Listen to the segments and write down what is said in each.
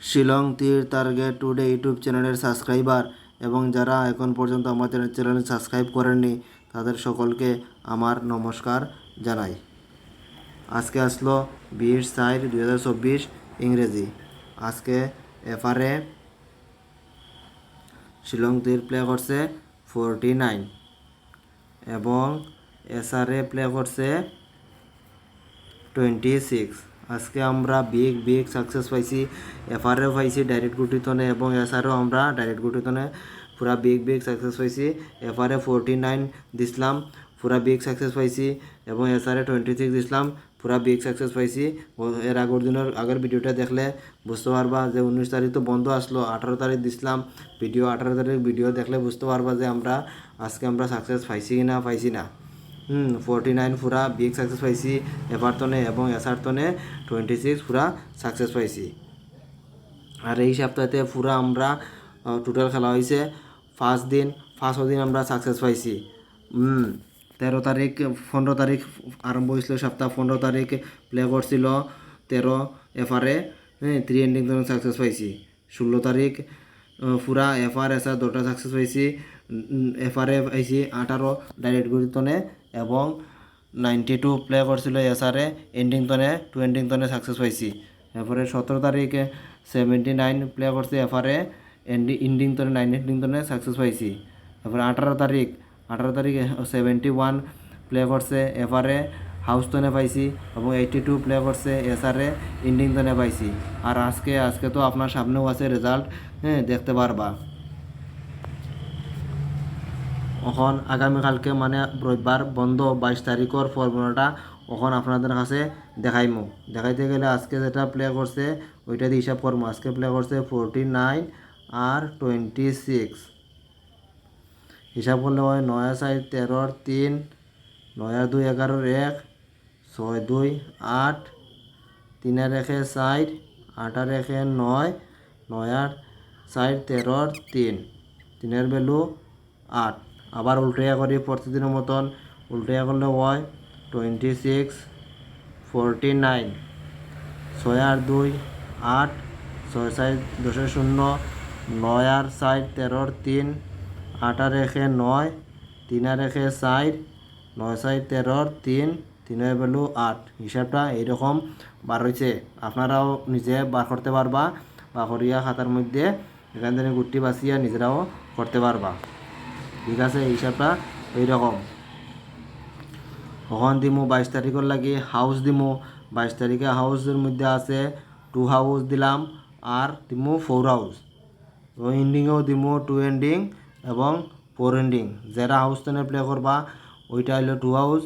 শিলং তীর target today YouTube চ্যানেলের subscriber এবং যারা এখন পর্যন্ত আমাদের চ্যানেল সাবস্ক্রাইব করেননি তাদের সকলকে আমার নমস্কার জানাই। আজকে আসলো 20/4/2024 ইংরেজি। আজকে এফআরএ শিলং তীর প্লে করছে 49 এবং এসআরএ প্লে করছে 26। আজকে আমরা বিগ সাকসেস পাইছি। এফআরএও পাইছি ডাইরেক্ট গুটিতনে এবং এসআরও আমরা ডাইরেক্ট গুটিতনে পুরা বিগ সাকসেস পাইছি। এফআরএ 49 দিছিলাম, পুরা বিগ সাকসেস পাইছি এবং এসআরএ 26 দিছিলাম, পুরা বিগ সাকসেস পাইছি। এর আগের ভিডিওটা দেখলে বুঝতে পারবা যে 19 তারিখ তো বন্ধ আসলো, 18 তারিখ দিছিলাম ভিডিও। 18 তারিখ ভিডিও দেখলে বুঝতে পারবা যে আজকে আমরা সাকসেস পাইছি কি না পাইছি না। 49 পুরা বিগ সাকসেস পাইছি এভারটনে এবং এসারটনে 26 পুরা সাকসেস পাইছি। আর এই সপ্তাহে পুরা আমরা টোটাল খেলা হয়েছে 5 দিন। 5 দিন আমরা সাকসেস পাইছি। 13 তারিখ 15 তারিখ আরম্ভ হয়েছিল সপ্তাহ, 15 তারিখ প্লে করছিল 13 এফআরএ, 3 এন্ডিং তখন সাকসেস পাইছি। 16 তারিখ পুরা এফআর এসআর দুটা সাকসেস পাইছি। এফআরএ পাইছি 18 ডাইরেক্ট গুটিতনে এবং 92 প্লে করছিল এসআরএ এন্ডিং তনে 2 এন্ডিং তনে সাকসেস পাইছি। এরপরে 17 তারিখে 79 প্লে করছে এফআরএ এন্ডিং তনে 9 এন্ডিং তনে সাকসেস পাইছি। তারপরে 18 তারিখে 71 প্লে করছে এফআরএ হাউস তনে পাইছি এবং 82 প্লে করছে এসআরএ এন্ডিং তনে পাইছি। আর আজকে তো আপনার সামনেও আছে রেজাল্ট, দেখতে পারবা। এখন আগামীকালকে মানে রবিবার বন্ধ 22 তারিখের ফর্মুলাটা এখন আপনাদের কাছে দেখাইতে গেলে আজকে যেটা প্লে করছে ওইটা দিয়ে হিসাব করবো। আজকে প্লে করছে 49 আর 26, হিসাব করলে হয় 9/4/13, 9/2/11, 6/2/8, 3/1/4, 8/1/9, 9/4/13, 3 ভ্যালু 8। আবার উল্টাইয়া করি প্রতিদিনের মতন, উল্টাইয়া করলে হয় 26, 49, 6/2/8, 6/10, 9/4/13, 8/1/9, 3/1/4, 9/13, 3 ভ্যালু 8। হিসাবটা এইরকম বার হয়েছে। আপনারাও নিজে বার করতে পারবা বা করিয়া খাতার মধ্যে এখান থেকে গুটি বাঁচিয়া নিজেরাও করতে পারবা। ঠিক আছে, হিসাবটা এইরকম। কখন দিমু 22 তারিখের লাগি হাউস দিমু। 22 তারিখে হাউসের মধ্যে আছে 2 হাউস দিলাম আর দিমু 4 হাউস। তো এন্ডিংয়েও দিমু 2 এন্ডিং এবং 4 এন্ডিং। যারা হাউস টেনে প্লে করবা ওইটা হলো 2 হাউস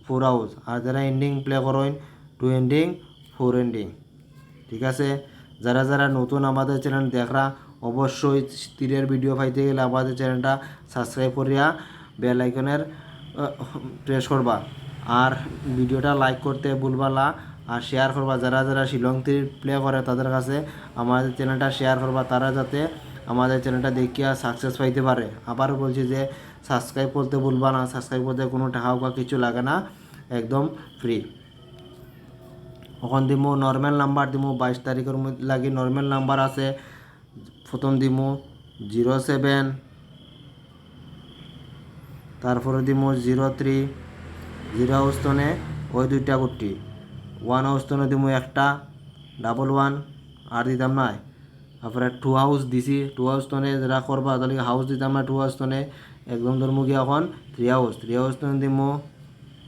4 হাউস, আর যারা এন্ডিং প্লে করেন 2 এন্ডিং 4 এন্ডিং। ঠিক আছে, যারা নতুন আমাদের চ্যানেল দেখরা অবশ্যই তীরের ভিডিও পাইতে গেলে আমাদের চ্যানেলটা সাবস্ক্রাইব করিয়া বেল আইকনের প্রেস করবা আর ভিডিওটা লাইক করতে ভুলবা না আর শেয়ার করবা। যারা শিলং তীর প্লে করে তাদের কাছে আমাদের চ্যানেলটা শেয়ার করবা, তারা যাতে আমাদের চ্যানেলটা দেখিয়া সাকসেস পাইতে পারে। আবারও বলছি যে সাবস্ক্রাইব করতে ভুলবা না। সাবস্ক্রাইব করতে কোনো টাকা বা কিছু লাগে না, একদম ফ্রি। এখন দিমু নর্মাল নাম্বার দিমু 22 তারিখের মধ্যে লাগি নর্মাল নাম্বার আছে। প্রথম দিমু 07, তারপরে দিমু 03, 0 হাউস্তনে ওই 2টা গুটি, 1 হাউস্তনে দিমু একটা 11 আর দিতাম না। তারপরে 2 হাউস দিছি, 2 হাউস্তনে যারা করবা তাহলে হাউস দিতাম না। 2 হাউস্তনে একদম ধর্ম গিয়ে এখন 3 হাউস্তনে দিমু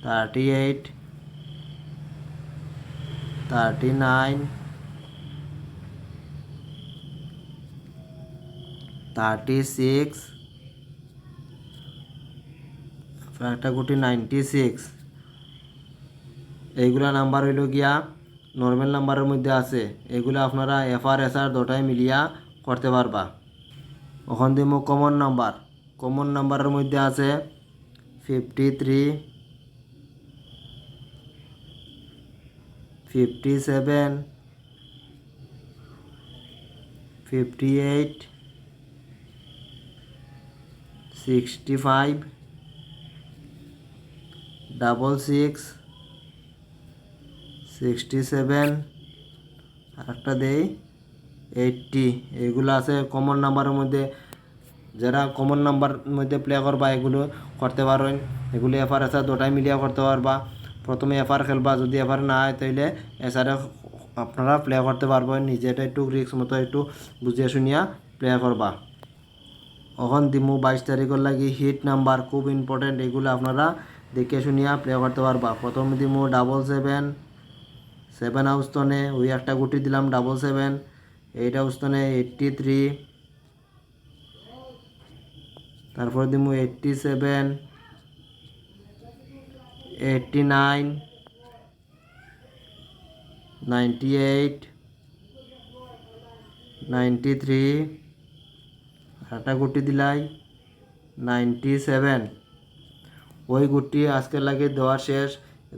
38, 39, 36, একটা গুটি 96। এইগুলা নাম্বার হইল গিয়া নর্মাল নাম্বারের মধ্যে আছে। এগুলো আপনারা এফআর এসআর দুটাই মিলিয়া করতে পারবা। ওখান দিমু কমন নাম্বারের মধ্যে আছে 53, 57, 58, 65, 66, 67, আরেকটা দেই 80 এগুলো আছে কমন নাম্বারের মধ্যে। যারা কমন নাম্বার মধ্যে প্লে করবা এগুলো করতে পারেন। এগুলো এফআর এসআর দুটাই মিলিয়ে করতে পারবা। প্রথমে এফআর খেলবা, যদি এফআর না হয় তাইলে এসআরে আপনারা প্লে করতে পারবেন। নিজেটা একটু রিস্ক মতো একটু বুঝিয়ে শুনিয়া প্লে করবা। এখন দিমু 22 তারিখের লাগি হিট নাম্বার, খুব ইম্পর্টেন্ট, এগুলো আপনারা দেখে শুনিয়া প্লে করতে পারবা। প্রথম দিমু 777, 7 আউস্তনে ওই একটা গুটি দিলাম 77, 8 আউস্তনে 83, তারপর দিমু 87, 89, 98, 93, একটা গুটি দিলাই 97। ওই গুটি আজকের লাগে দেওয়া শেষ।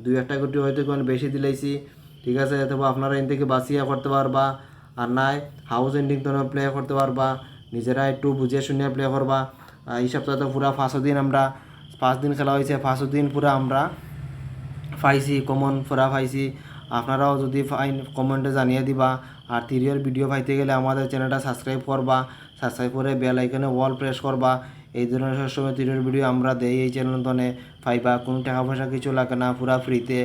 দুই একটা গুটি হয়তো কোনো বেশি দিলাইছি, ঠিক আছে। অথবা আপনারা এন থেকে বাঁচিয়া করতে পারবা, আর নাই হাউস এন্ডিং তো প্লে করতে পারবা। নিজেরা একটু বুঝে শুনে প্লে করবা। এই সপ্তাহে তো পুরা 5 দিন আমরা 5 দিন খেলা হয়েছে, 5 দিন পুরা আমরা পাইছি, কমন পুরা পাইছি। আপনারাও যদি ফাইন কমেন্টে জানিয়ে দিবা। আর থ্রিয়ের ভিডিও পাইতে গেলে আমাদের চ্যানেলটা সাবস্ক্রাইব করবা, সাবস্ক্রাইব করে বেল আইকনে অল প্রেস করবা। এই ধরনের সবসময় থ্রিয়ের ভিডিও আমরা দেই এই চ্যানেলতনে, পাইবা। কোনো টাকা পয়সা কিছু লাগে না, পুরা ফ্রিতে।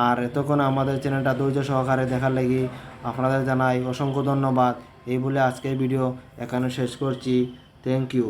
আর এতক্ষণ আমাদের চ্যানেলটা ধৈর্য সহকারে দেখার লাগি আপনাদের জানাই অসংখ্য ধন্যবাদ। এই বলে আজকের ভিডিও এখানে শেষ করছি। Thank you.